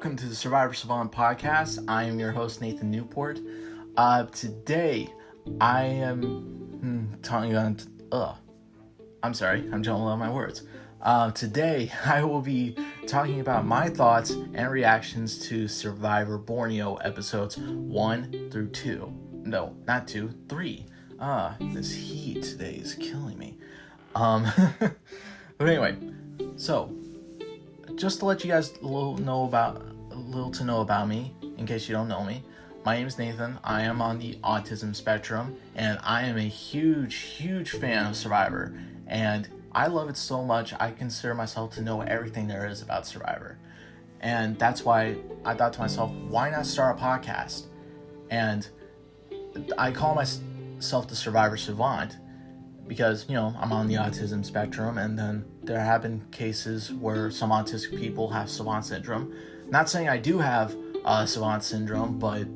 welcome to the Survivor Savant podcast. I am your host, Nathan Newport. Today, I am talking about... I'm sorry, I'm jumbling on my words. Today, I will be talking about my thoughts and reactions to Survivor Borneo episodes 1 through 2. No, not 2, 3. This heat today is killing me. But anyway, so... just to let you guys a little to know about me, in case you don't know me. My name is Nathan. I am on the autism spectrum, and I am a huge fan of Survivor. And I love it so much, I consider myself to know everything there is about Survivor. And that's why I thought to myself, why not start a podcast? And I call myself the Survivor Savant because, I'm on the autism spectrum, and then there have been cases where some autistic people have Savant syndrome. Not saying I do have Savant syndrome, but,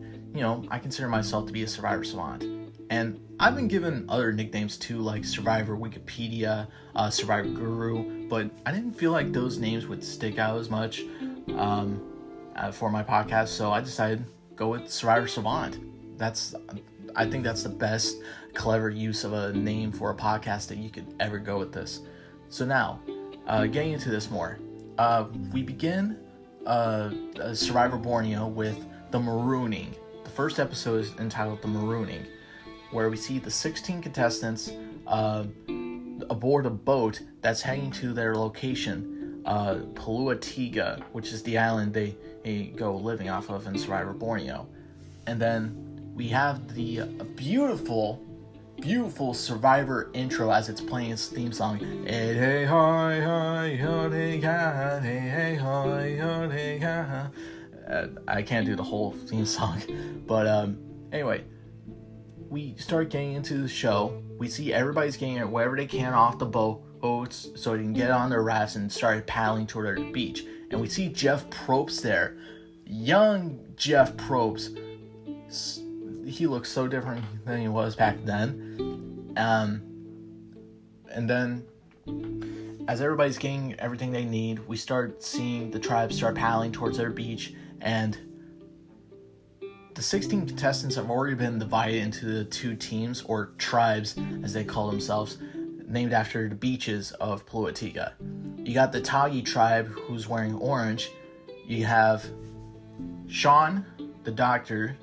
I consider myself to be a Survivor Savant. And I've been given other nicknames too, like Survivor Wikipedia, Survivor Guru, but I didn't feel like those names would stick out as much for my podcast, so I decided to go with Survivor Savant. I think that's the best clever use of a name for a podcast that you could ever go with this. So now, getting into this more, we begin Survivor Borneo with the Marooning. The first episode is entitled The Marooning, where we see the 16 contestants aboard a boat that's heading to their location, Paluatiga, which is the island they go living off of in Survivor Borneo. And then we have the beautiful Survivor intro as it's playing its theme song. Hey, hi, hi, hey, hi, hey, hi, hi. I can't do the whole theme song, but anyway, we start getting into the show. We see everybody's getting wherever they can off the boats so they can get on their rafts and start paddling toward the beach. And we see Jeff Probst there, young Jeff Probst. He looks so different than he was back then. And then, as everybody's getting everything they need, we start seeing the tribes start paddling towards their beach, and the 16 contestants have already been divided into the two teams, or tribes, as they call themselves, named after the beaches of Paluatiga. You got the Tagi tribe, who's wearing orange. You have Sean, the doctor.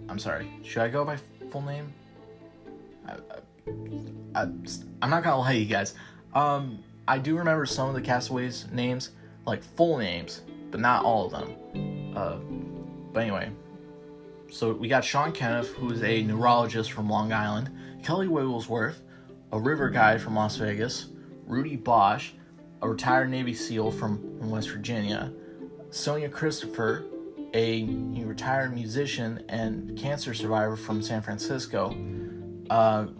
I'm sorry, should I go by full name? I'm not gonna lie to you guys. I do remember some of the castaways' names, like full names, but not all of them. But anyway, so we got Sean Kenneth, who is a neurologist from Long Island, Kelly Wigglesworth, a river guide from Las Vegas, Rudy Bosch, a retired Navy SEAL from West Virginia, Sonia Christopher, a retired musician and cancer survivor from San Francisco,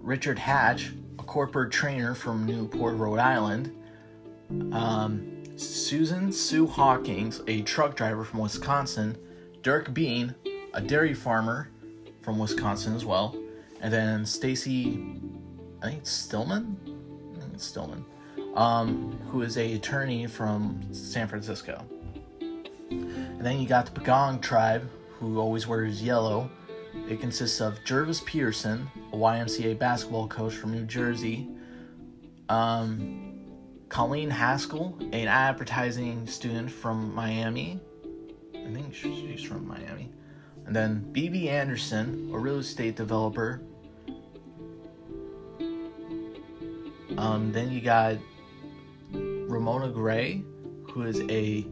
Richard Hatch, a corporate trainer from Newport, Rhode Island, Susan Sue Hawkins, a truck driver from Wisconsin, Dirk Bean, a dairy farmer from Wisconsin as well, and then Stacy, I think it's Stillman, who is a attorney from San Francisco. And then you got the Pagong tribe, who always wears yellow. It consists of Jervis Peterson, a YMCA basketball coach from New Jersey, Colleen Haskell, an advertising student from Miami. I think she's from Miami. And then B.B. Anderson, a real estate developer. Then you got Ramona Gray, who is a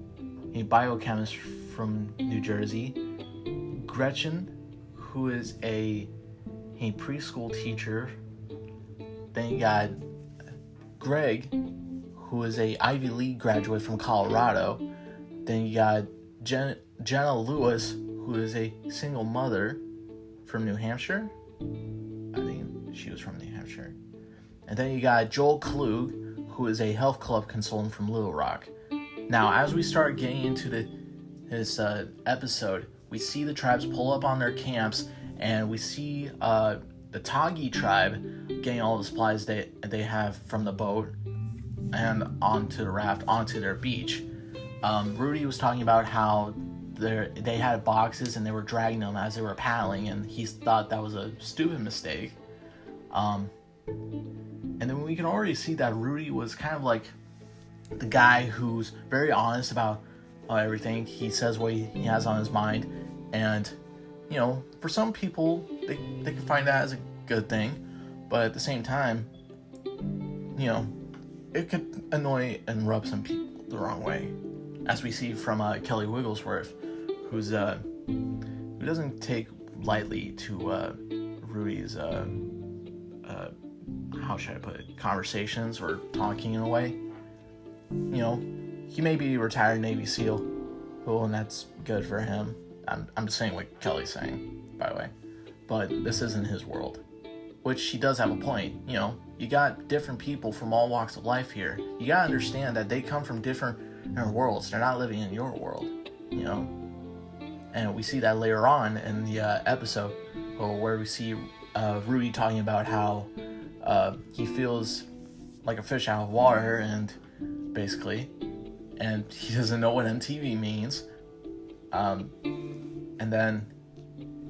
biochemist from New Jersey, Gretchen, who is a preschool teacher. Then you got Greg, who is a Ivy League graduate from Colorado. Then you got Jenna Lewis, who is a single mother from New Hampshire. I think she was from New Hampshire. And then you got Joel Klug, who is a health club consultant from Little Rock. Now, as we start getting into this episode, we see the tribes pull up on their camps, and we see the Tagi tribe getting all the supplies they have from the boat and onto the raft, onto their beach. Rudy was talking about how they had boxes and they were dragging them as they were paddling, and he thought that was a stupid mistake. And then we can already see that Rudy was kind of like the guy who's very honest about everything. He says what he has on his mind, and for some people they can find that as a good thing, but at the same time, it could annoy and rub some people the wrong way, as we see from Kelly Wigglesworth, who doesn't take lightly to Rudy's how should I put it, conversations or talking in a way. He may be a retired Navy SEAL, and that's good for him. I'm just saying what Kelly's saying, by the way, but this isn't his world, which he does have a point. You got different people from all walks of life here. You gotta understand that they come from different worlds. They're not living in your world, and we see that later on in the episode, where we see Rudy talking about how he feels like a fish out of water, and he doesn't know what MTV means. And then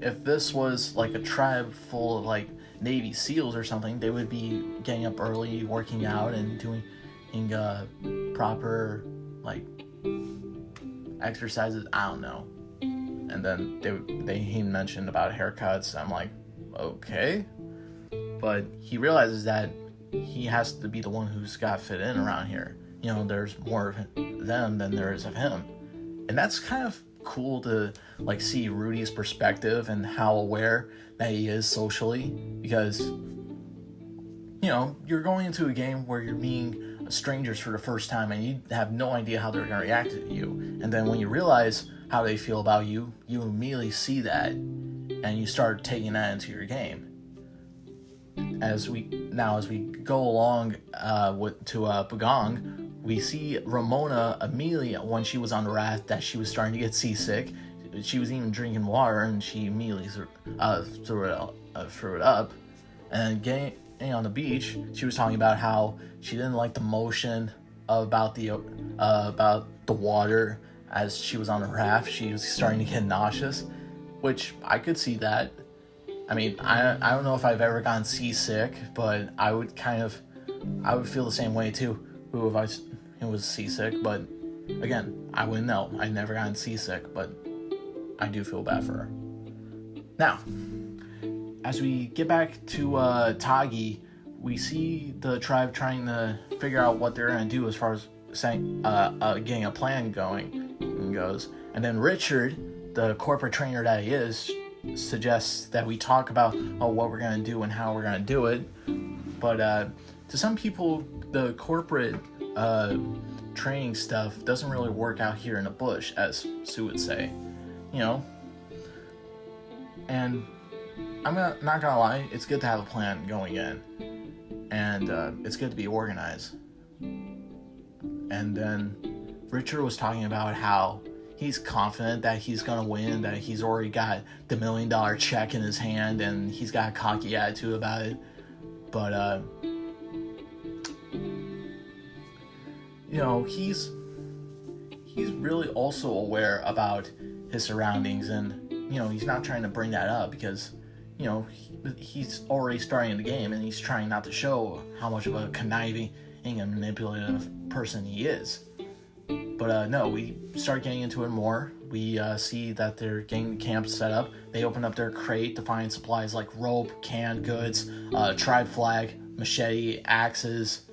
if this was like a tribe full of like Navy SEALs or something, they would be getting up early, working out, and doing proper like exercises. I don't know. And then he mentioned about haircuts. I'm like, okay. But he realizes that he has to be the one who's got to fit in around here. There's more of them than there is of him. And that's kind of cool to like see Rudy's perspective and how aware that he is socially, because you're going into a game where you're meeting strangers for the first time and you have no idea how they're going to react to you. And then when you realize how they feel about you, you immediately see that and you start taking that into your game. As we go along to Pagong, we see Ramona immediately, when she was on the raft, that she was starting to get seasick. She was even drinking water, and she immediately threw it up. And getting on the beach, she was talking about how she didn't like the motion about the water as she was on the raft. She was starting to get nauseous, which I could see that. I mean, I don't know if I've ever gotten seasick, but I would feel the same way too. Who if I was seasick, but again, I wouldn't know. I've never gotten seasick, but I do feel bad for her. Now, as we get back to Tagi, we see the tribe trying to figure out what they're going to do as far as getting a plan going and goes. And then Richard, the corporate trainer that he is, suggests that we talk about what we're going to do and how we're going to do it. But to some people, the corporate training stuff doesn't really work out here in the bush, as Sue would say. And I'm not gonna lie, it's good to have a plan going in, and it's good to be organized. And then Richard was talking about how he's confident that he's gonna win, that he's already got the $1 million check in his hand, and he's got a cocky attitude about it. But he's really also aware about his surroundings, and he's not trying to bring that up because he's already starting the game, and he's trying not to show how much of a conniving and manipulative person he is. But no, we start getting into it more. We see that they're getting the camp set up. They open up their crate to find supplies like rope, canned goods, tribe flag, machete, axes.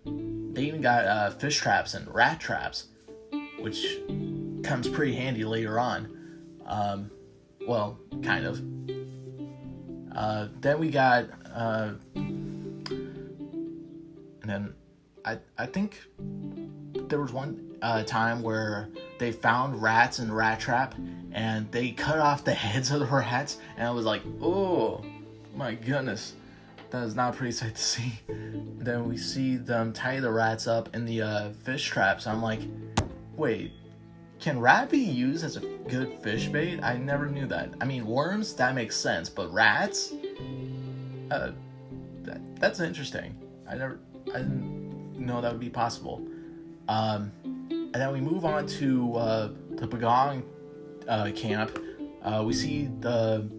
They even got fish traps and rat traps, which comes pretty handy later on. Well, kind of. Then we got, and then I think there was one time where they found rats in the rat trap, and they cut off the heads of the rats, and I was like, oh my goodness, that is not a pretty sight to see. Then we see them tie the rats up in the fish traps. I'm like, wait, can rat be used as a good fish bait? I never knew that. I mean, worms, that makes sense, but rats? That's interesting. I didn't know that would be possible. And then we move on to the Pagong camp. We see that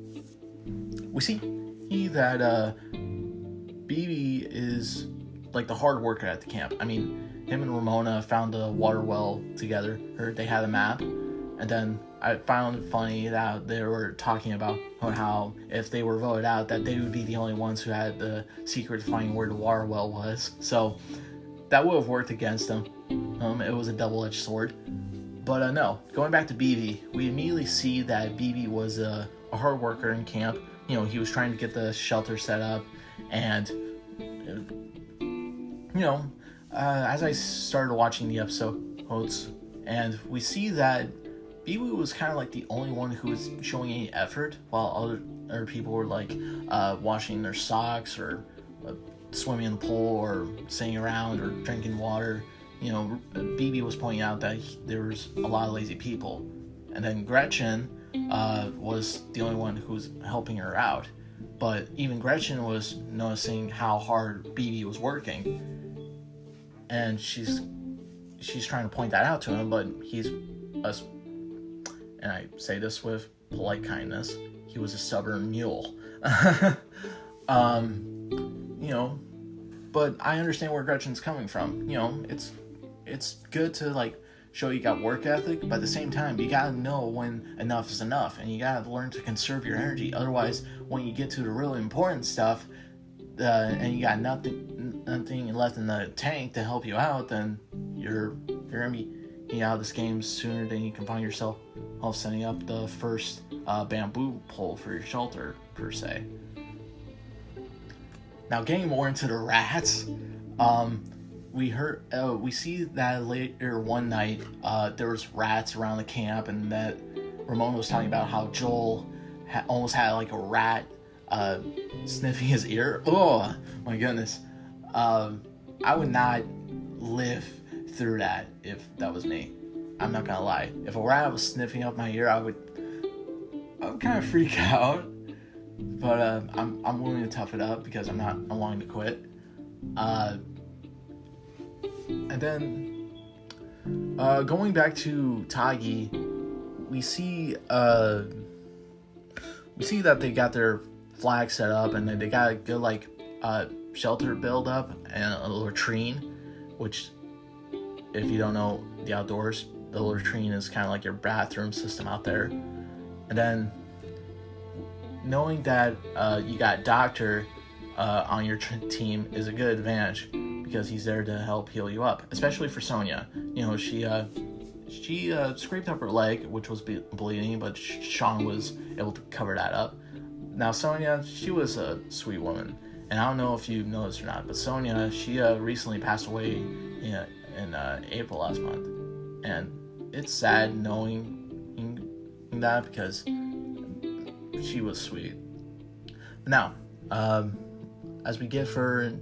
BB is like the hard worker at the camp. I mean, him and Ramona found the water well together, or they had a map. And then I found it funny that they were talking about how if they were voted out, that they would be the only ones who had the secret to finding where the water well was. So that would have worked against them. It was a double-edged sword. But no, going back to BB, we immediately see that BB was a hard worker in camp. You know, he was trying to get the shelter set up. And, as I started watching the episodes, and we see that BB was kind of like the only one who was showing any effort, while other people were like washing their socks or swimming in the pool or sitting around or drinking water. You know, BB was pointing out that there was a lot of lazy people. And then Gretchen was the only one who was helping her out. But even Gretchen was noticing how hard BB was working. And she's trying to point that out to him, but he's and I say this with polite kindness, he was a stubborn mule. But I understand where Gretchen's coming from. It's good to like show you got work ethic, but at the same time, you gotta know when enough is enough, and you gotta learn to conserve your energy. Otherwise, when you get to the really important stuff, and you got nothing left in the tank to help you out, then you're gonna be out of this game sooner than you can find yourself setting up the first bamboo pole for your shelter, per se. Now, getting more into the rats, we see that later one night there was rats around the camp, and that Ramona was talking about how Joel almost had like a rat sniffing his ear. Oh my goodness. I would not live through that if that was me. I'm not gonna lie. If a rat was sniffing up my ear, I would kind of freak out. But I'm willing to tough it up because I'm willing to quit. And then going back to Tagi, we see that they got their flag set up, and they got a good shelter build up and a latrine, which, if you don't know the outdoors, the latrine is kind of like your bathroom system out there. And then knowing that you got Doctor on your team is a good advantage, because he's there to help heal you up, especially for Sonia. She scraped up her leg, which was bleeding, but Sean was able to cover that up. Now Sonia, she was a sweet woman, and I don't know if you noticed or not, but Sonia, she recently passed away in April last month, and it's sad knowing that, because she was sweet. But now, as we get further,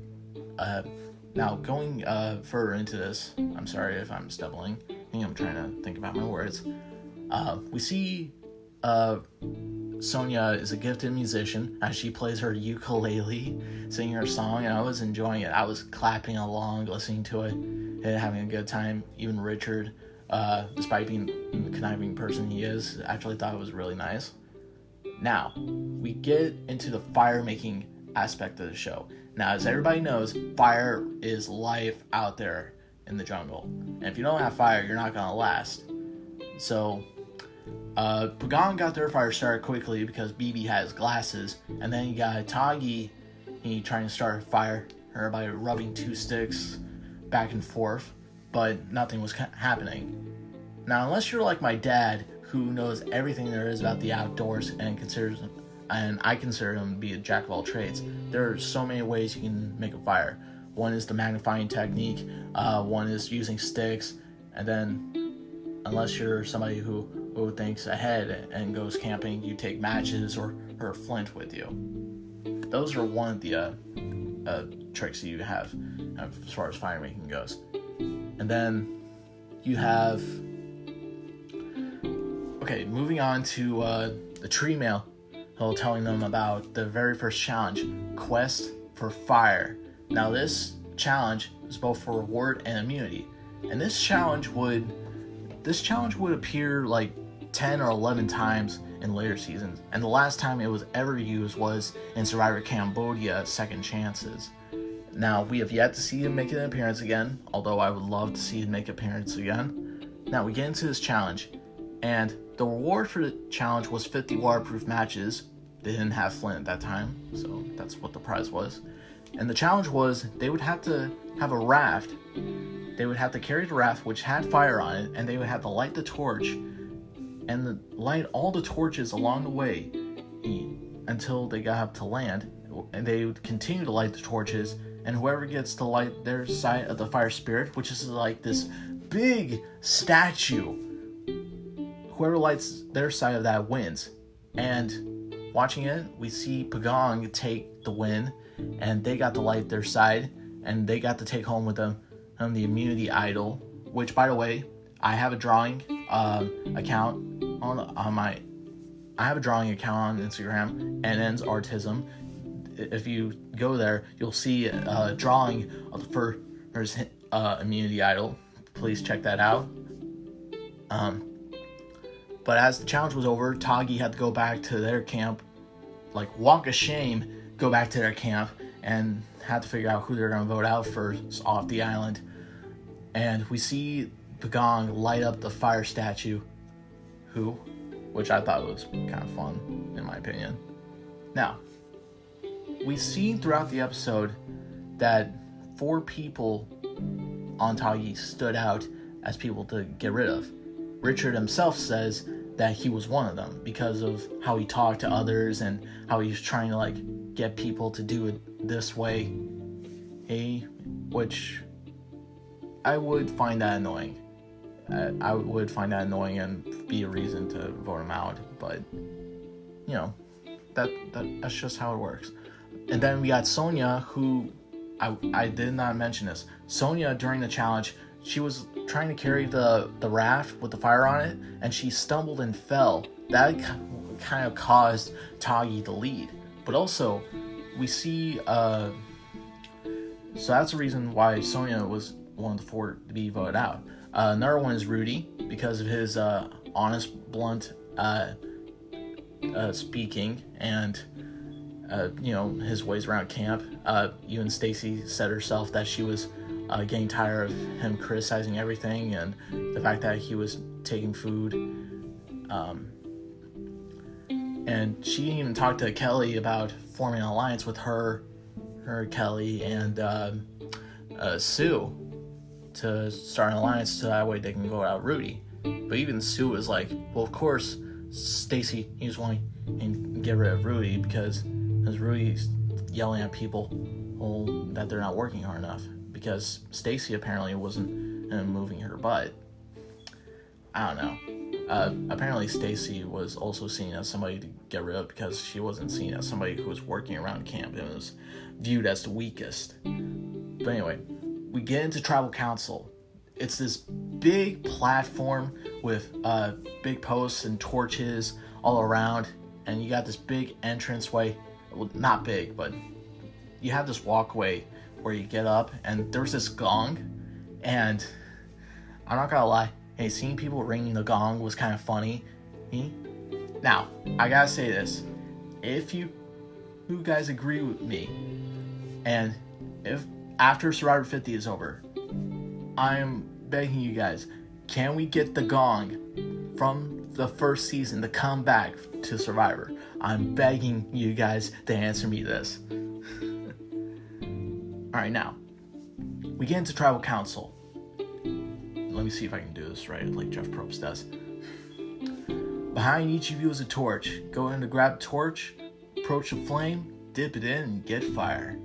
going further into this, I'm sorry if I'm stumbling. I think I'm trying to think about my words. We see Sonia is a gifted musician as she plays her ukulele, singing her song, and I was enjoying it. I was clapping along, listening to it, and having a good time. Even Richard, despite being the conniving person he is, actually thought it was really nice. Now, we get into the fire making aspect of the show. Now, as everybody knows, fire is life out there in the jungle. And if you don't have fire, you're not going to last. So, Pagan got their fire started quickly because BB has glasses. And then you got Tagi, he trying to start a fire by rubbing two sticks back and forth. But nothing was happening. Now, unless you're like my dad, who knows everything there is about the outdoors and I consider him to be a jack of all trades. There are so many ways you can make a fire. One is the magnifying technique, one is using sticks, and then, unless you're somebody who thinks ahead and goes camping, you take matches or a flint with you. Those are one of the tricks that you have as far as fire making goes. And then you have... Okay, moving on to the tree mail. Telling them about the very first challenge, Quest for Fire. Now this challenge is both for reward and immunity. And this challenge would appear like 10 or 11 times in later seasons, and the last time it was ever used was in Survivor Cambodia Second Chances. Now, we have yet to see him make an appearance again, although I would love to see him make an appearance again. Now, we get into this challenge, and the reward for the challenge was 50 waterproof matches. They didn't have Flint at that time, so that's what the prize was. And the challenge was they would have to have a raft. They would have to carry the raft, which had fire on it, and they would have to light the torch and light all the torches along the way until they got up to land. And they would continue to light the torches, and whoever gets to light their side of the fire spirit, which is like this big statue, whoever lights their side of that wins. And watching it, we see Pagong take the win, and they got to light their side, and they got to take home with them the immunity idol, which, by the way, I have a drawing account I have a drawing account on Instagram, NN's Artism. If you go there, you'll see a drawing of the first immunity idol. Please check that out. But as the challenge was over, Tagi had to go back to their camp, like walk of shame, go back to their camp, and had to figure out who they're going to vote out first off the island. And we see Pagong light up the fire statue, which I thought was kind of fun, in my opinion. Now, we see throughout the episode that 4 people on Tagi stood out as people to get rid of. Richard himself says that he was one of them because of how he talked to others and how he was trying to like get people to do it this way. Which I would find that annoying. I would find that annoying and be a reason to vote him out, but you know, that's just how it works. And then we got Sonia, who I did not mention this. Sonia, during the challenge, she was trying to carry the raft with the fire on it, and she stumbled and fell. That kind of caused Tagi to lead. But also, we see so that's the reason why Sonia was one of the 4 to be voted out. Another one is Rudy, because of his honest, blunt speaking and his ways around camp. Even Stacy said herself that she was getting tired of him criticizing everything, and the fact that he was taking food. And she even talked to Kelly about forming an alliance with her, Kelly, and Sue to start an alliance so that way they can vote out Rudy. But even Sue was like, well, of course, Stacy, he was wanting to get rid of Rudy because Rudy's yelling at people that they're not working hard enough, because Stacy apparently wasn't moving her butt. I don't know. Apparently Stacy was also seen as somebody to get rid of because she wasn't seen as somebody who was working around camp and was viewed as the weakest. But anyway, we get into Tribal Council. It's this big platform with big posts and torches all around, and you got this big entranceway. Well, not big, but you have this walkway where you get up, and there's this gong, and I'm not gonna lie, seeing people ringing the gong was kind of funny. Now, I gotta say this, if you guys agree with me, and if after Survivor 50 is over, I'm begging you guys, can we get the gong from the first season to come back to Survivor? I'm begging you guys to answer me this. Alright, now, we get into Tribal Council. Let me see if I can do this right, like Jeff Probst does. Behind each of you is a torch. Go in to grab the torch, approach the flame, dip it in, and get fire.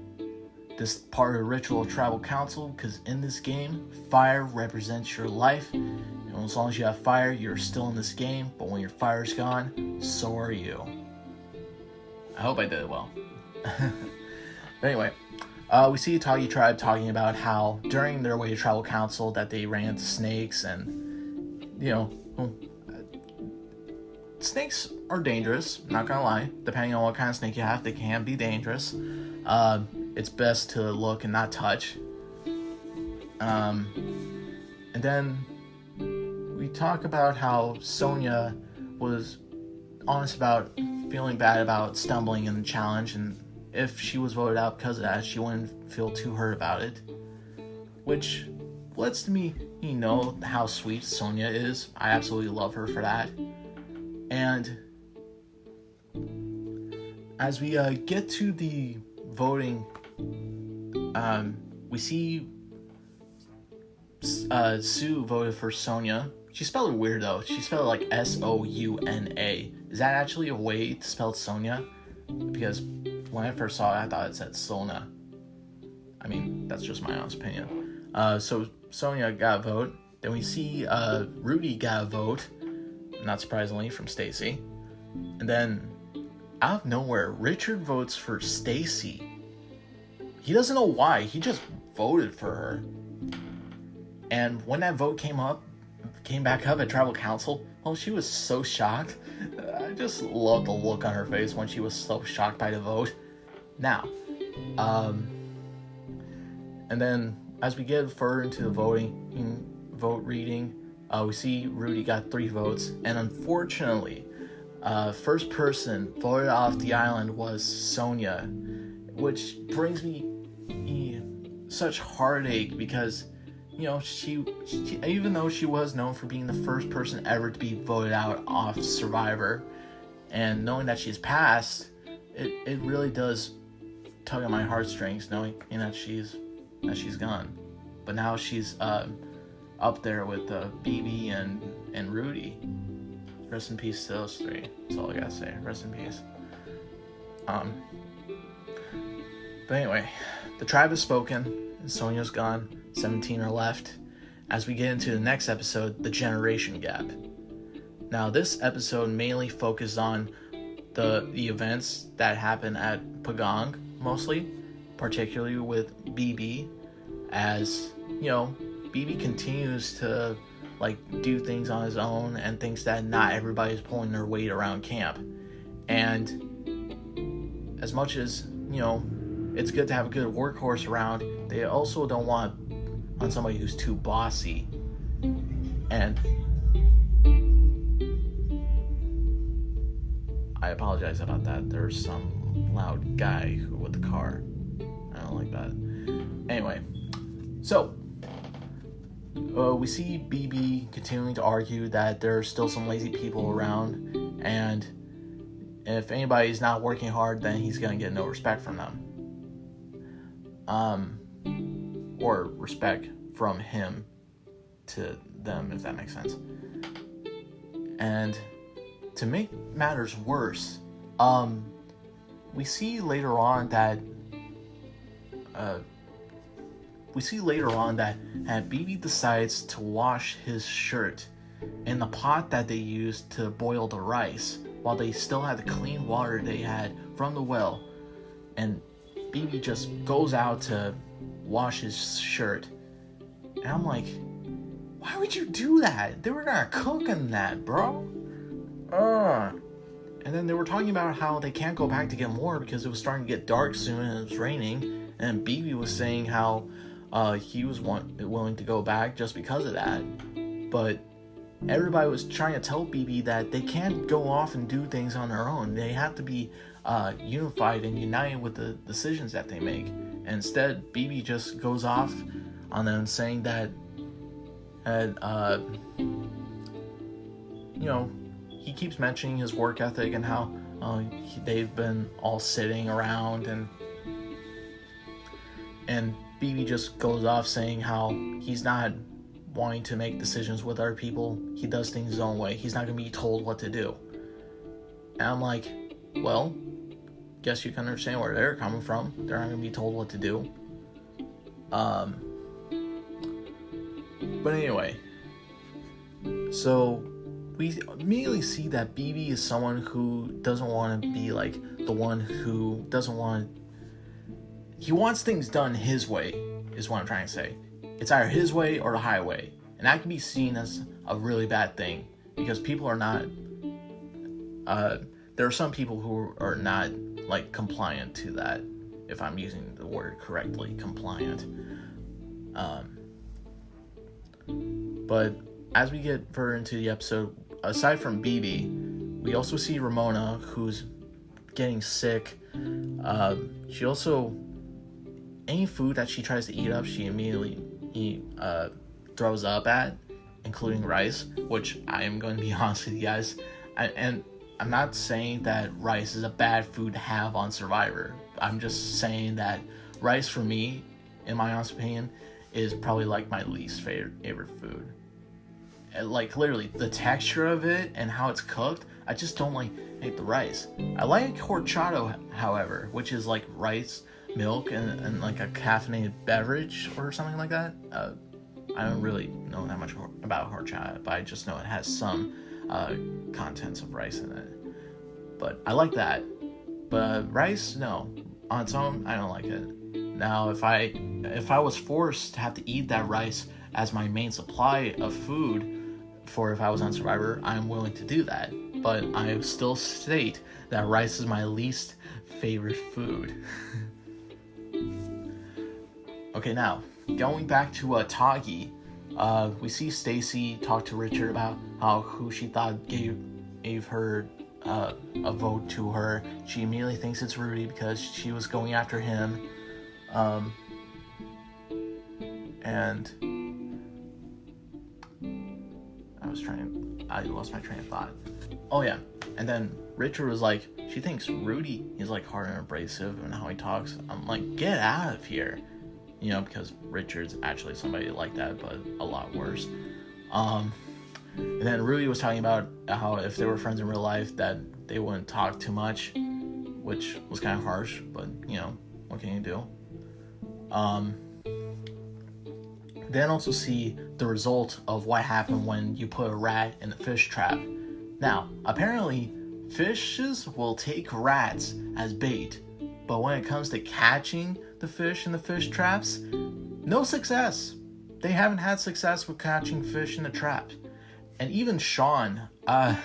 This is part of the ritual of Tribal Council, because in this game, fire represents your life, and as long as you have fire, you're still in this game, but when your fire's gone, so are you. I hope I did it well. But anyway, we see the Tagi tribe talking about how during their way to Tribal Council that they ran into snakes, and snakes are dangerous, not gonna lie. Depending on what kind of snake you have, they can be dangerous. It's best to look and not touch. And And then we talk about how Sonia was honest about feeling bad about stumbling in the challenge, and if she was voted out because of that, she wouldn't feel too hurt about it. Which lets me know how sweet Sonia is. I absolutely love her for that. And as we get to the voting, we see Sue voted for Sonia. She spelled it weird though. She spelled it like Souna. Is that actually a way to spell Sonia? Because when I first saw it, I thought it said Sona. I mean, that's just my honest opinion. So Sonia got a vote. Then we see Rudy got a vote, not surprisingly, from Stacy. And then out of nowhere, Richard votes for Stacy. He doesn't know why. He just voted for her. And when that vote came back up at tribal council, oh, she was so shocked. I just love the look on her face when she was so shocked by the vote. Now, and then as we get further into the vote reading, we see Rudy got 3 votes, and unfortunately, first person voted off the island was Sonia, which brings me such heartache because, she even though she was known for being the first person ever to be voted out off Survivor, and knowing that she's passed, it really does tug on my heartstrings knowing that she's gone. But now she's up there with BB and Rudy. Rest in peace to those 3. That's all I gotta say. Rest in peace. But anyway, the tribe has spoken, and Sonia's gone. 17 are left. As we get into the next episode, the generation gap. Now, this episode mainly focused on the events that happen at Pagong, mostly, particularly with BB, as BB continues to do things on his own and thinks that not everybody's pulling their weight around camp. And as much as it's good to have a good workhorse around, they also don't want on somebody who's too bossy. And I apologize about that. There's some loud guy with the car. I don't like that. Anyway, so we see BB continuing to argue that there are still some lazy people around, and if anybody's not working hard, then he's gonna get no respect from them. Or respect from him to them, if that makes sense. And to make matters worse, we see later on that BB decides to wash his shirt in the pot that they used to boil the rice, while they still had the clean water they had from the well. And BB just goes out to wash his shirt. And I'm like, why would you do that? They were gonna cook in that, bro. And then they were talking about how they can't go back to get more because it was starting to get dark soon and it was raining. And BB was saying how he was willing to go back just because of that. But everybody was trying to tell BB that they can't go off and do things on their own. They have to be unified and united with the decisions that they make. And instead, BB just goes off on them saying that, he keeps mentioning his work ethic and how they've been all sitting around, and BB just goes off saying how he's not wanting to make decisions with other people. He does things his own way. He's not going to be told what to do. And I'm like, well, guess you can understand where they're coming from. They're not going to be told what to do. But anyway, so we immediately see that BB is someone who doesn't want to be the one who doesn't want... He wants things done his way, is what I'm trying to say. It's either his way or the highway. And that can be seen as a really bad thing, because people are not... there are some people who are not, compliant to that, if I'm using the word correctly, compliant. But as we get further into the episode, aside from BB, we also see Ramona, who's getting sick. She also, any food that she tries to eat up, she immediately throws up at, including rice, which I am going to be honest with you guys. And I'm not saying that rice is a bad food to have on Survivor. I'm just saying that rice, for me, in my honest opinion, is probably like my least favorite food. Like, literally, the texture of it and how it's cooked, I just don't like the rice. I like horchata, however, which is like rice, milk, and like a caffeinated beverage or something like that. I don't really know that much about horchata, but I just know it has some contents of rice in it. But I like that. But rice, no. On its own, I don't like it. Now, if I was forced to have to eat that rice as my main supply of food for if I was on Survivor, I'm willing to do that. But I still state that rice is my least favorite food. Okay, now, going back to Toggy, we see Stacy talk to Richard about who she thought gave her a vote to her. She immediately thinks it's Rudy because she was going after him. And I lost my train of thought. Oh yeah, and then Richard was like, she thinks Rudy is like hard and abrasive and how he talks. I'm like, get out of here. You know, because Richard's actually somebody like that, but a lot worse. And then Rudy was talking about how if they were friends in real life that they wouldn't talk too much, which was kind of harsh, but you know, what can you do? Then also see the result of what happened when you put a rat in the fish trap. Now, apparently, fishes will take rats as bait, but when it comes to catching the fish in the fish traps, no success. They haven't had success with catching fish in the traps. And even Sean, oh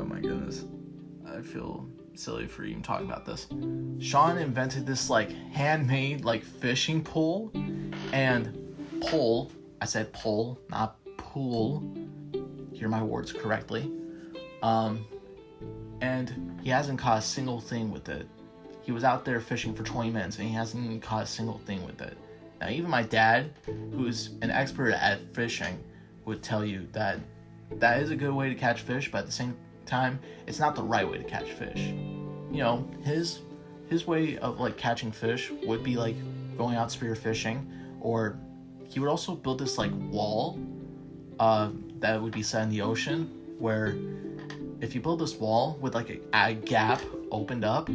my goodness, I feel silly for even talking about this. Sean invented this like handmade like fishing pole, and pole, I said pole, not pool, hear my words correctly, and he hasn't caught a single thing with it. He was out there fishing for 20 minutes and he hasn't even caught a single thing with it. Now even my dad, who's an expert at fishing, would tell you that that is a good way to catch fish, but at the same time, it's not the right way to catch fish. You know, his way of like catching fish would be like going out spear fishing, or he would also build this like wall that would be set in the ocean, where if you build this wall with like a gap opened up,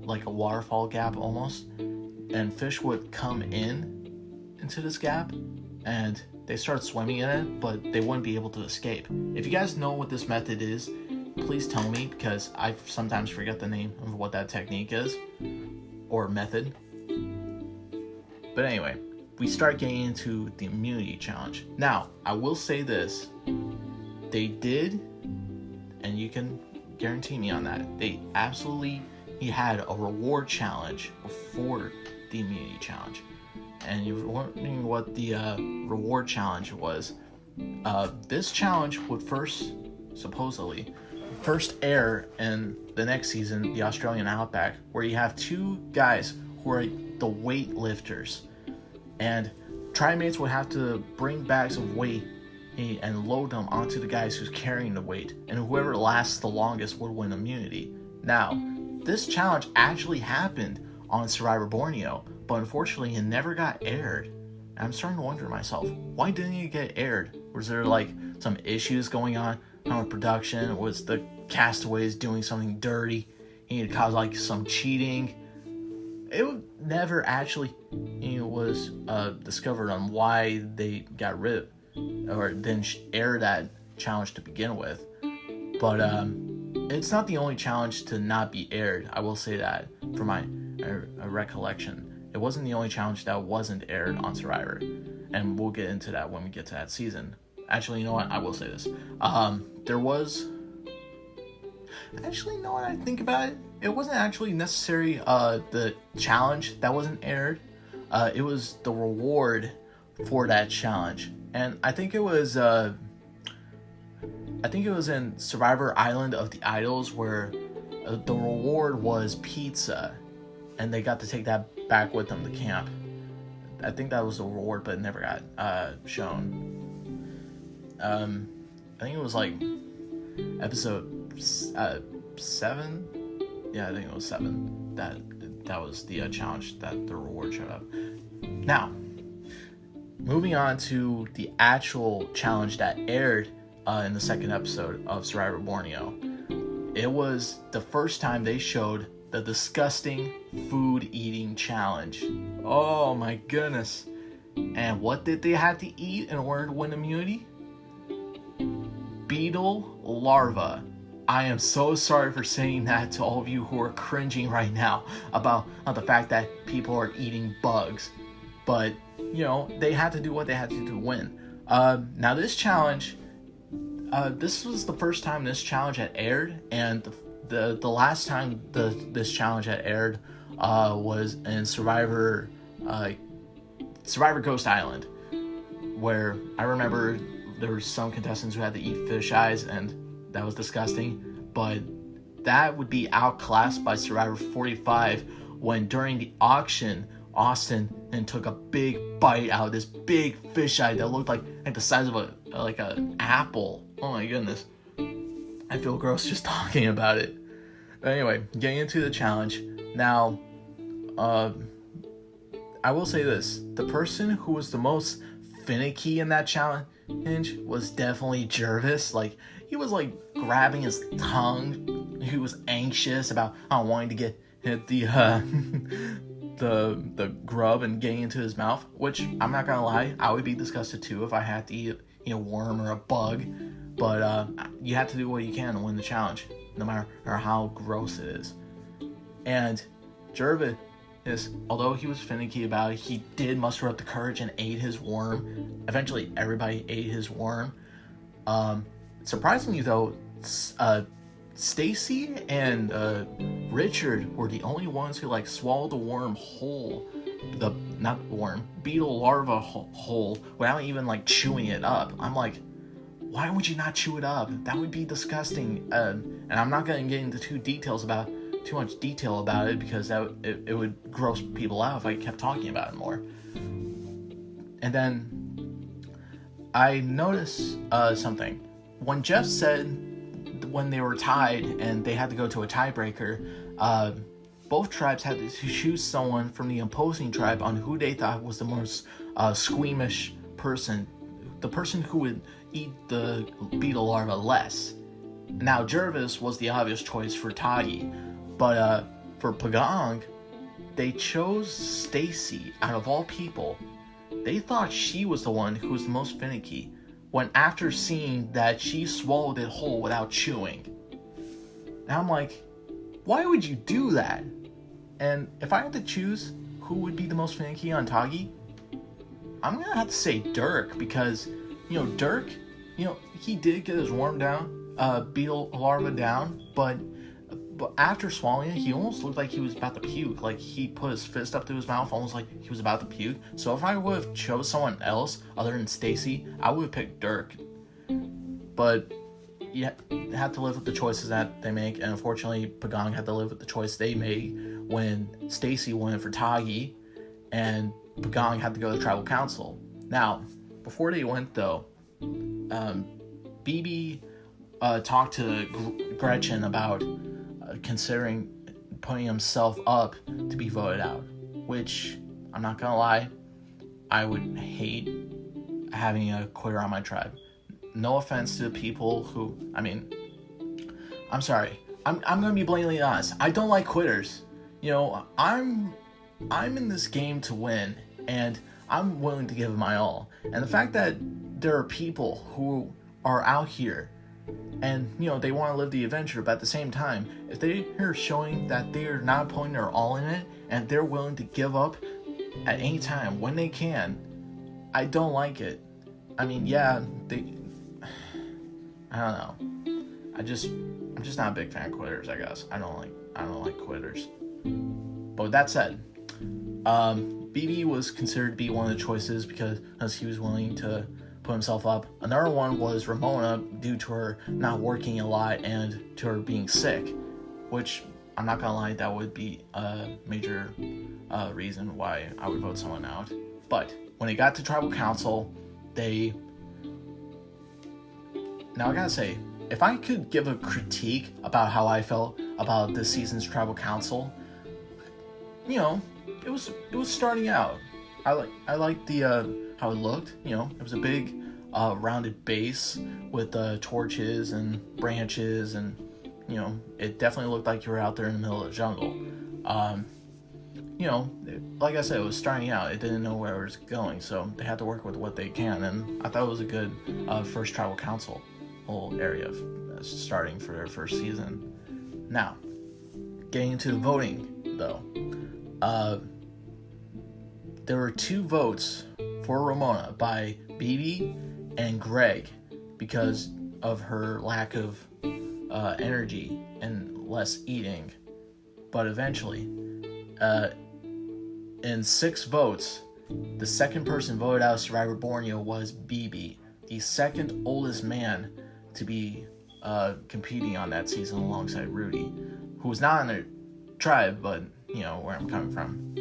like a waterfall gap almost, and fish would come into this gap and they start swimming in it, but they wouldn't be able to escape. If you guys know what this method is, please tell me, because I sometimes forget the name of what that technique is or method. But anyway, we start getting into the immunity challenge. Now, I will say this. They did, and you can guarantee me on that, he had a reward challenge before the immunity challenge. And you're wondering what the reward challenge was. This challenge would supposedly first air in the next season, the Australian Outback, where you have two guys who are the weightlifters. And trimates would have to bring bags of weight and load them onto the guys who's carrying the weight. And whoever lasts the longest would win immunity. Now, this challenge actually happened on Survivor Borneo, but unfortunately it never got aired. And I'm starting to wonder myself, why didn't it get aired? Was there like some issues going on with production? Was the castaways doing something dirty? It caused like some cheating? It never actually was discovered on why they got rid or didn't air that challenge to begin with. But it's not the only challenge to not be aired. I will say that from my recollection. It wasn't the only challenge that wasn't aired on Survivor. And we'll get into that when we get to that season. Actually, you know what? I will say this. There was... Actually, you know what? I think about it. It wasn't actually necessary the challenge that wasn't aired. It was the reward for that challenge. And I think it was in Survivor Island of the Idols where the reward was pizza, and they got to take that back with them to camp. I think that was the reward, but it never got shown. I think it was like episode 7. Yeah, I think it was 7. That was the challenge that the reward showed up. Now, moving on to the actual challenge that aired in the second episode of Survivor Borneo. It was the first time they showed the disgusting food eating challenge. Oh my goodness. And what did they have to eat in order to win immunity? Beetle larva. I am so sorry for saying that to all of you who are cringing right now about the fact that people are eating bugs. But, they had to do what they had to do to win. Now this challenge, this was the first time this challenge had aired, and the last time this challenge had aired was in Survivor Ghost Island, where I remember there were some contestants who had to eat fish eyes, and that was disgusting. But that would be outclassed by Survivor 45, when during the auction, Austin and took a big bite out of this big fish eye that looked like the size of an apple. Oh my goodness, I feel gross just talking about it. But anyway, getting into the challenge now. I will say this: the person who was the most finicky in that challenge was definitely Jervis. Like, he was like grabbing his tongue. He was anxious about wanting to get hit the grub and getting into his mouth, which I'm not gonna lie, I would be disgusted too if I had to eat a worm or a bug. But you have to do what you can to win the challenge, no matter how gross it is. And Jervis, although he was finicky about it, he did muster up the courage and ate his worm. Eventually everybody ate his worm. Surprisingly though, Stacy and Richard were the only ones who swallowed the worm whole, beetle larva whole, without even chewing it up. I'm like, why would you not chew it up? That would be disgusting. And I'm not gonna get into too much detail about it, because it would gross people out if I kept talking about it more. And then I noticed something when Jeff said, when they were tied and they had to go to a tiebreaker, both tribes had to choose someone from the opposing tribe on who they thought was the most squeamish person, the person who would eat the beetle larva less. Now Jervis was the obvious choice for Tagi, but for Pagong, they chose Stacy out of all people. They thought she was the one who was the most finicky, when after seeing that she swallowed it whole without chewing. Now I'm like, why would you do that? And if I had to choose who would be the most finicky on Tagi, I'm gonna have to say Dirk, because Dirk, he did get his worm down, beetle larva down, but after swallowing it, he almost looked like he was about to puke. Like, he put his fist up to his mouth, almost like he was about to puke. So if I would have chose someone else other than Stacy, I would have picked Dirk. But you have to live with the choices that they make, and unfortunately, Pagong had to live with the choice they made when Stacy went for Tagi, and Pagong had to go to tribal council. Now, before they went though, BB talked to Gretchen about considering putting himself up to be voted out, which, I'm not gonna lie, I would hate having a quitter on my tribe. No offense to the people who, I'm sorry, I'm gonna be blatantly honest, I don't like quitters. I'm in this game to win, and I'm willing to give it my all. And the fact that there are people who are out here and they want to live the adventure, but at the same time, if they're showing that they're not putting their all in it and they're willing to give up at any time when they can, I don't like it. I don't know. I'm just not a big fan of quitters, I guess. I don't like quitters. But with that said, BB was considered to be one of the choices because he was willing to put himself up. Another one was Ramona, due to her not working a lot and to her being sick, which I'm not gonna lie, that would be a major reason why I would vote someone out. But when it got to tribal council, now I gotta say, if I could give a critique about how I felt about this season's tribal council, it was starting out. I liked the how it looked. It was a big rounded base with torches and branches, and it definitely looked like you were out there in the middle of the jungle. Like I said, it was starting out. It didn't know where it was going, so they had to work with what they can, and I thought it was a good first tribal council whole area of starting for their first season. Now, getting into the voting, though, there were 2 votes for Ramona by BB and Greg because of her lack of energy and less eating. But eventually, in 6 votes, the second person voted out of Survivor Borneo was BB, the second oldest man to be competing on that season alongside Rudy, who was not in the tribe, but where I'm coming from.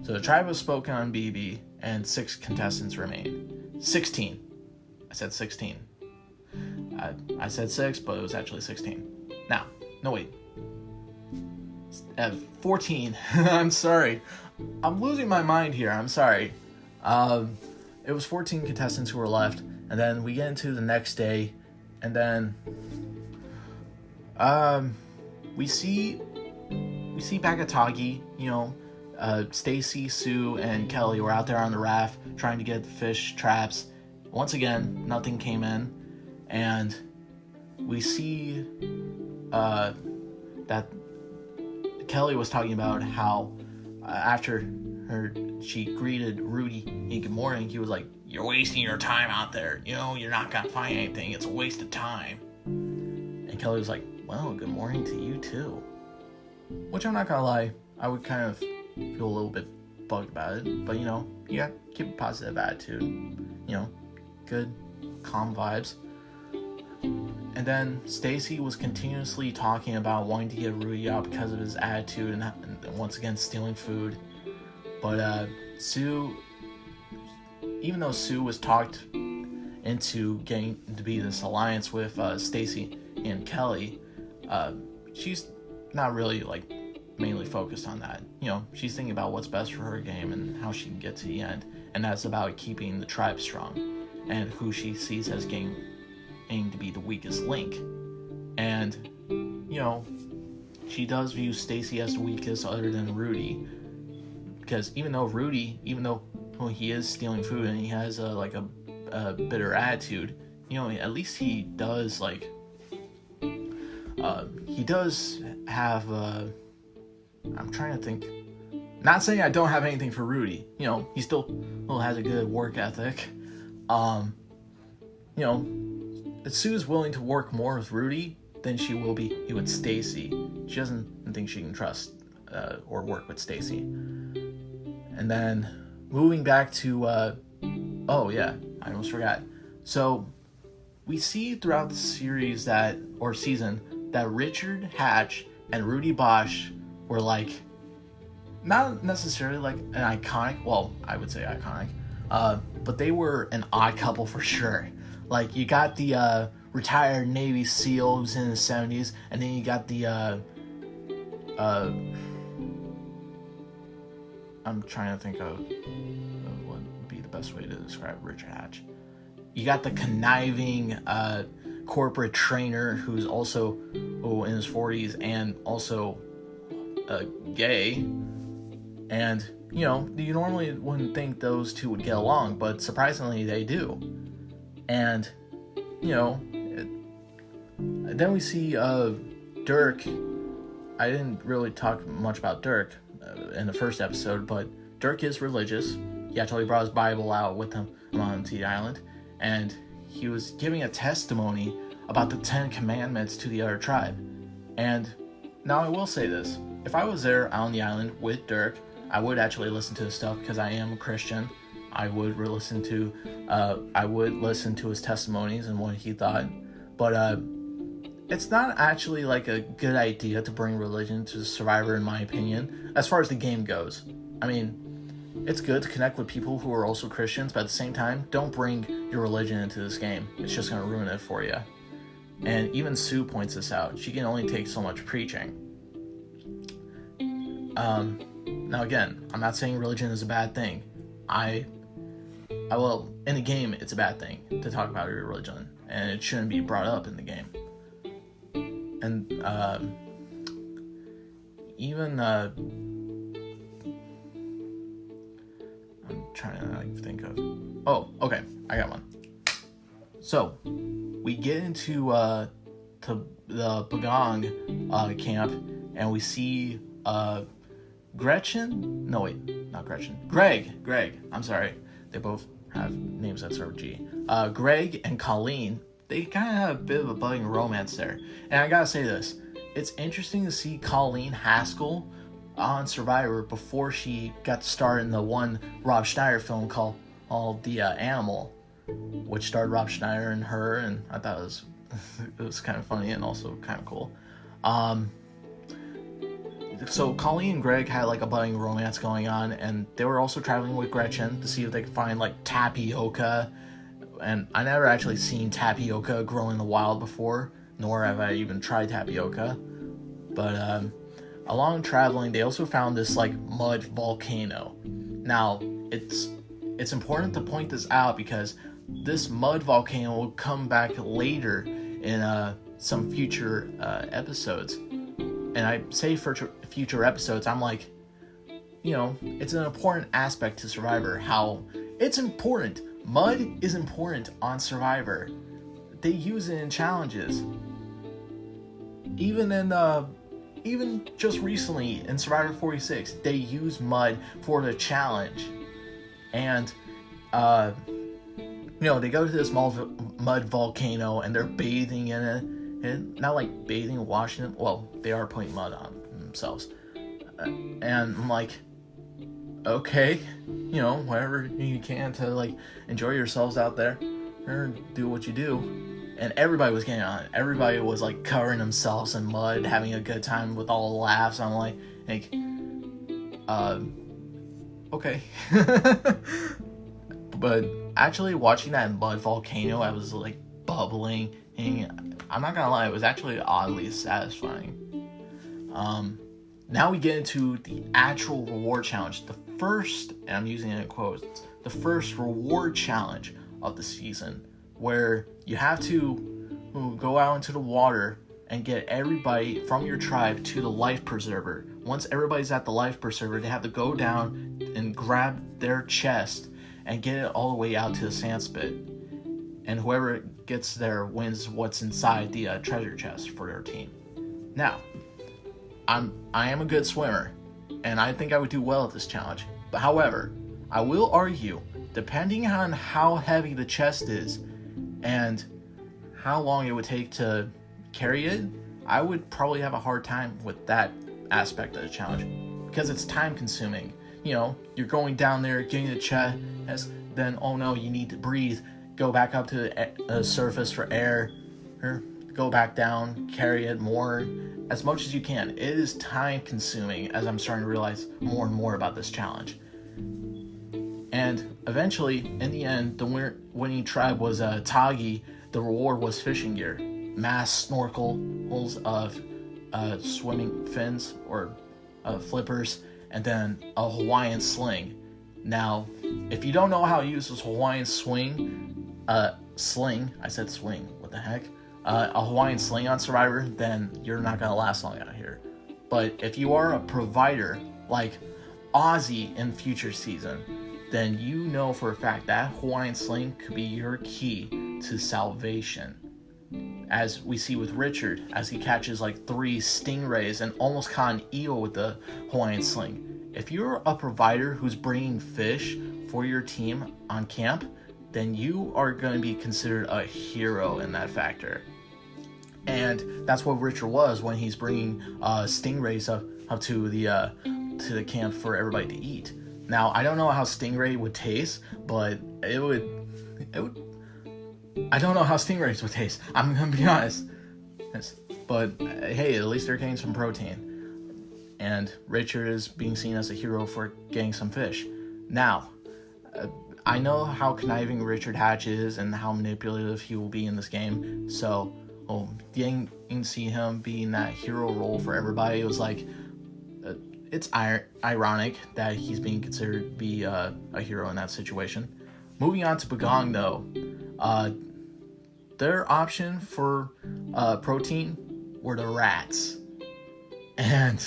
So the tribe was spoken on BB, and 6 contestants remained. 16. I said 16. I said 6, but it was actually 16. Now, no wait. 14. I'm sorry. I'm losing my mind here. I'm sorry. It was 14 contestants who were left, and then we get into the next day, and then we see Bakatagi, Stacy, Sue, and Kelly were out there on the raft trying to get the fish traps. Once again, nothing came in, and we see that Kelly was talking about how after she greeted Rudy, hey, good morning, he was like, you're wasting your time out there. You're not going to find anything. It's a waste of time. And Kelly was like, well, good morning to you too. Which I'm not going to lie, I would kind of feel a little bit bugged about it. But, you got to keep a positive attitude. Good, calm vibes. And then Stacy was continuously talking about wanting to get Rudy out because of his attitude and once again stealing food. But Sue, even though Sue was talked into getting to be this alliance with Stacy and Kelly, she's not really mainly focused on that. She's thinking about what's best for her game and how she can get to the end, and that's about keeping the tribe strong and who she sees as aiming to be the weakest link. And she does view Stacy as the weakest other than Rudy, because even though he is stealing food and he has a bitter attitude, at least he does have I'm trying to think. Not saying I don't have anything for Rudy. He still has a good work ethic. Sue's willing to work more with Rudy than she will be with Stacy. She doesn't think she can trust or work with Stacy. And then moving back to I almost forgot. So we see throughout the series season that Richard Hatch and Rudy Bosch were not necessarily an iconic, well, I would say iconic, but they were an odd couple for sure. You got the retired Navy SEAL who's in his 70s, and then you got the I'm trying to think of what would be the best way to describe Richard Hatch. You got the conniving corporate trainer who's also in his 40s and also gay. And, you normally wouldn't think those two would get along, but surprisingly they do. And, then we see Dirk. I didn't really talk much about Dirk in the first episode, but Dirk is religious. He actually brought his Bible out with him on the island, and he was giving a testimony about the 10 Commandments to the other tribe. And now I will say this. If I was there on the island with Dirk, I would actually listen to his stuff because I am a Christian. I would listen to his testimonies and what he thought, but it's not actually like a good idea to bring religion to Survivor, in my opinion, as far as the game goes. I mean, it's good to connect with people who are also Christians, but at the same time, don't bring your religion into this game. It's just going to ruin it for you. And even Sue points this out. She can only take so much preaching. Now again, I'm not saying religion is a bad thing. Well, in the game, it's a bad thing to talk about your religion, and it shouldn't be brought up in the game. And even I'm trying to think of. Oh, okay, I got one. So we get into to the Bagong camp, and we see Gretchen. No, wait, not Gretchen. Greg. I'm sorry. They both have names that start with G. Greg and Colleen, they kind of have a bit of a budding romance there. And I gotta say this, it's interesting to see Colleen Haskell on Survivor before she got to star in the one Rob Schneider film called The Animal, which starred Rob Schneider and her, and I thought it was kind of funny and also kind of cool. So Colleen and Greg had like a budding romance going on, and they were also traveling with Gretchen to see if they could find like tapioca. And I never actually seen tapioca grow in the wild before, nor have I even tried tapioca. But along traveling, they also found this like mud volcano. Now it's important to point this out because this mud volcano will come back later in some future episodes. And I say for future episodes, I'm like, it's an important aspect to Survivor, how it's important. Mud is important on Survivor. They use it in challenges. Even just recently in Survivor 46, they use mud for the challenge. And, they go to this mud volcano and they're bathing in it. And not like bathing, washing it. Well, they are putting mud on themselves. And I'm like, okay, whatever you can to like enjoy yourselves out there or do what you do. And everybody was getting on it. Everybody was like covering themselves in mud, having a good time with all the laughs. I'm like, okay. But actually watching that mud volcano, I was like bubbling, and I'm not gonna lie, it was actually oddly satisfying. Now we get into the actual reward challenge. The first, and I'm using it in quotes, the first reward challenge of the season, where you have to go out into the water and get everybody from your tribe to the life preserver. Once everybody's at the life preserver, they have to go down and grab their chest and get it all the way out to the sand spit. And whoever gets there wins what's inside the treasure chest for their team. Now, I am a good swimmer, and I think I would do well at this challenge. But however, I will argue, depending on how heavy the chest is and how long it would take to carry it, I would probably have a hard time with that aspect of the challenge, because it's time consuming. You're going down there, getting the chest, then oh no, you need to breathe, go back up to the surface for air, or go back down, carry it more, as much as you can. It is time consuming, as I'm starting to realize more and more about this challenge. And eventually, in the end, the winning tribe was Tagi. The reward was fishing gear, mass snorkels of swimming fins or flippers, and then a Hawaiian sling. Now, if you don't know how to use this Hawaiian sling, I said swing, what the heck? A Hawaiian sling on Survivor, then you're not gonna last long out here. But if you are a provider like Ozzy in future season, then you know for a fact that Hawaiian sling could be your key to salvation. As we see with Richard, as he catches like 3 stingrays and almost caught an eel with the Hawaiian sling. If you're a provider who's bringing fish for your team on camp, then you are going to be considered a hero in that factor. And that's what Richard was when he's bringing stingrays up to the camp for everybody to eat. Now, I don't know how Stingray would taste, but it would, I don't know how Stingrays would taste. I'm gonna be honest. But hey, at least they're getting some protein. And Richard is being seen as a hero for getting some fish. Now, I know how conniving Richard Hatch is and how manipulative he will be in this game. So, getting to see him being that hero role for everybody, it was like, it's ironic that he's being considered to be a hero in that situation. Moving on to Pagong, though, their option for protein were the rats. And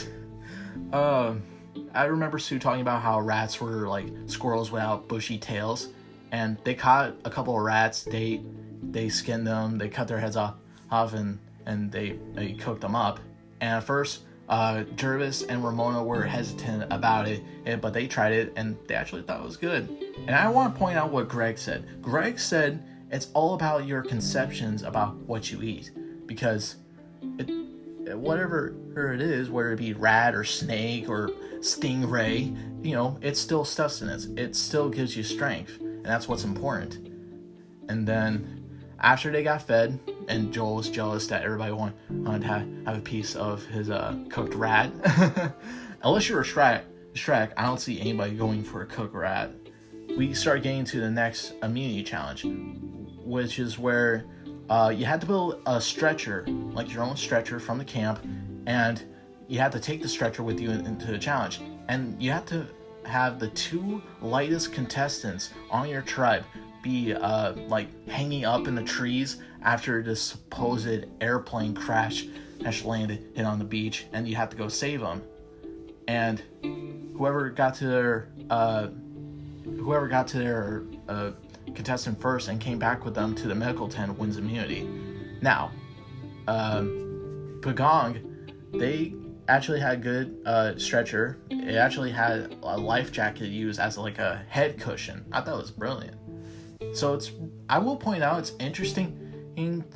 I remember Sue talking about how rats were like squirrels without bushy tails, and they caught a couple of rats. They skinned them, they cut their heads off, and they cooked them up. And at first, Jervis and Ramona were hesitant about it, but they tried it and they actually thought it was good. And I want to point out what Greg said. Greg said it's all about your conceptions about what you eat, because whatever it is, whether it be rat or snake or stingray, it's still sustenance. It still gives you strength, and that's what's important. And then after they got fed, and Joel was jealous that everybody wanted to have a piece of his cooked rat. Unless you're a Shrek, I don't see anybody going for a cooked rat. We start getting to the next immunity challenge, which is where you had to build a stretcher, like your own stretcher from the camp, and you had to take the stretcher with you into the challenge. And you had to have the 2 lightest contestants on your tribe be like hanging up in the trees after the supposed airplane crash landed on the beach, and you had to go save them. And whoever got to their contestant first and came back with them to the medical tent wins immunity. Now, Pagong, they actually had a good stretcher. It actually had a life jacket used as like a head cushion. I thought it was brilliant. So I will point out, it's interesting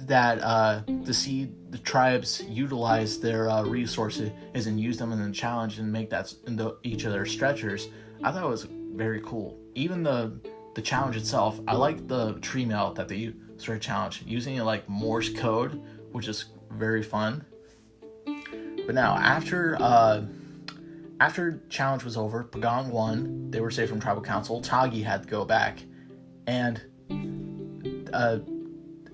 that to see the tribes utilize their resources and use them in the challenge and make that into each of their stretchers. I thought it was very cool. Even the challenge itself, I like the tree melt that they use for a challenge, using it like Morse code, which is very fun. But now, after challenge was over, Pagong won. They were saved from tribal council. Tagi had to go back, and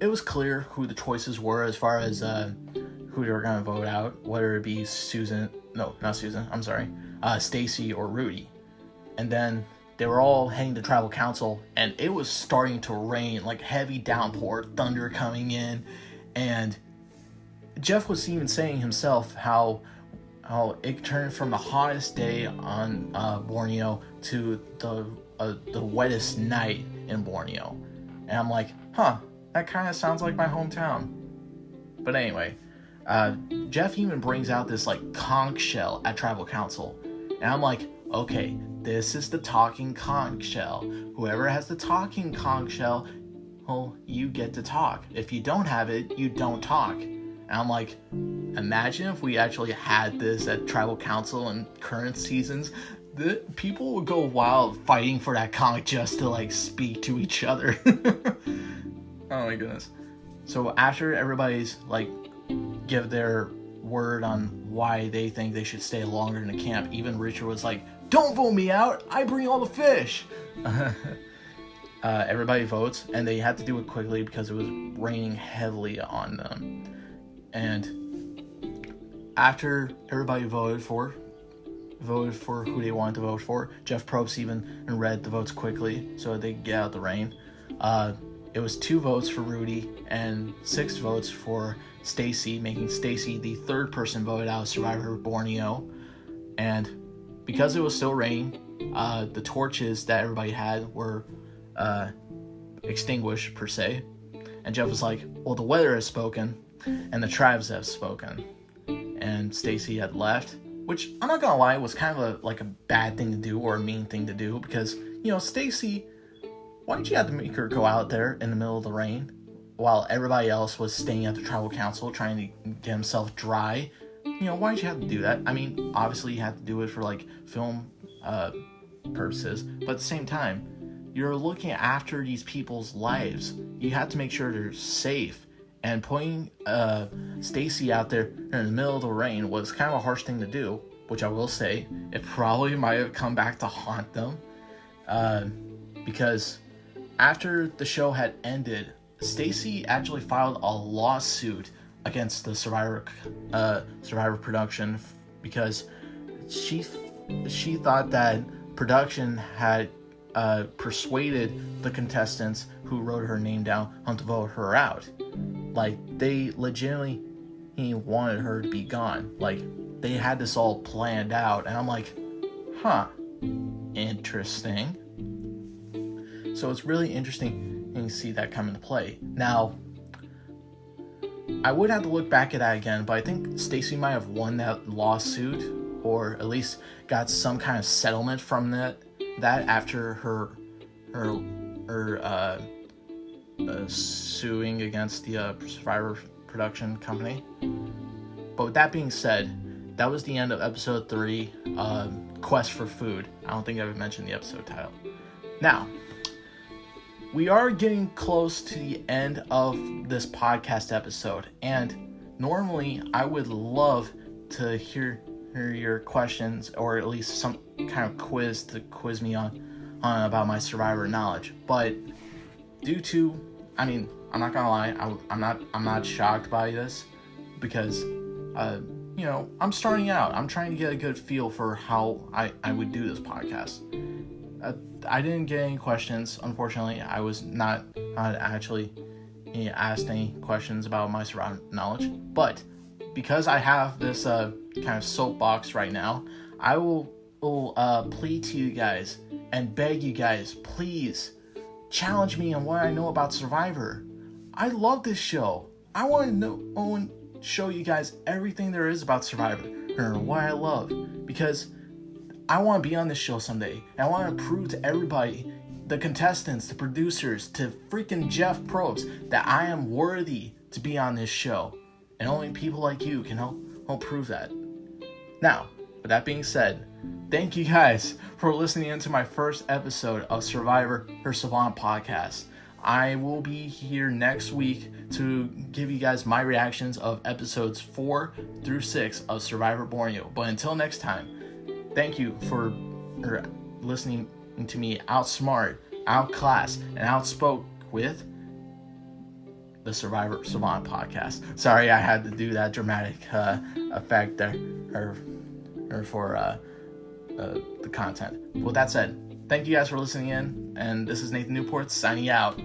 it was clear who the choices were as far as who they were going to vote out, whether it be Stacy or Rudy. And then they were all heading to tribal council, and it was starting to rain, like heavy downpour, thunder coming in, and Jeff was even saying himself how it turned from the hottest day on Borneo to the wettest night in Borneo. And I'm like, that kind of sounds like my hometown. But anyway, Jeff even brings out this like conch shell at tribal council, and I'm like, okay, this is the talking conch shell. Whoever has the talking conch shell, well, you get to talk. If you don't have it, you don't talk. And I'm like, imagine if we actually had this at tribal council in current seasons. The people would go wild fighting for that conch just to like speak to each other. Oh my goodness. So after everybody's like give their word on why they think they should stay longer in the camp, even Richard was like, don't vote me out, I bring all the fish. Everybody votes, and they had to do it quickly because it was raining heavily on them. And after everybody voted for who they wanted to vote for, Jeff Probst even read the votes quickly so they could get out the rain. It was 2 votes for Rudy and 6 votes for Stacy, making Stacy the 3rd person voted out of Survivor Borneo. And because it was still raining, the torches that everybody had were extinguished per se. And Jeff was like, well, the weather has spoken and the tribes have spoken. And Stacy had left, which I'm not gonna lie was kind of a bad thing to do or a mean thing to do, because Stacy, why did you have to make her go out there in the middle of the rain while everybody else was staying at the tribal council trying to get himself dry? Why did you have to do that? I mean, obviously you had to do it for film purposes, but at the same time, you're looking after these people's lives. You have to make sure they're safe. And putting Stacy out there in the middle of the rain was kind of a harsh thing to do, which I will say, it probably might have come back to haunt them. Because after the show had ended, Stacy actually filed a lawsuit against the Survivor production because she thought that production had persuaded the contestants who wrote her name down to vote her out. Like, they legitimately wanted her to be gone. Like, they had this all planned out, and I'm like, interesting. So it's really interesting to see that come into play. Now, I would have to look back at that again, but I think Stacy might have won that lawsuit, or at least got some kind of settlement from that after her suing against the Survivor production company. But with that being said, that was the end of episode 3, Quest for Food. I don't think I've mentioned the episode title. Now, we are getting close to the end of this podcast episode, and normally I would love to hear your questions, or at least some kind of quiz to quiz me on about my Survivor knowledge. But due to, I'm not gonna lie, I'm not shocked by this, because I'm starting out. I'm trying to get a good feel for how I would do this podcast. I didn't get any questions, unfortunately. I was not actually asked any questions about my Survivor knowledge, but because I have this kind of soapbox right now, I will plead to you guys and beg you guys, please challenge me on what I know about Survivor. I love this show. I want to know and show you guys everything there is about Survivor and what I love, because I want to be on this show someday. And I want to prove to everybody, the contestants, the producers, to freaking Jeff Probst, that I am worthy to be on this show. And only people like you can help prove that. Now, with that being said, thank you guys for listening into my first episode of Survivor Savant podcast. I will be here next week to give you guys my reactions of episodes 4 through 6 of Survivor Borneo. But until next time, thank you for listening to me outsmart, outclass, and outspoke with the Survivor Savant podcast. Sorry, I had to do that dramatic effect there for the content. With that said, thank you guys for listening in, and this is Nathan Newport signing out.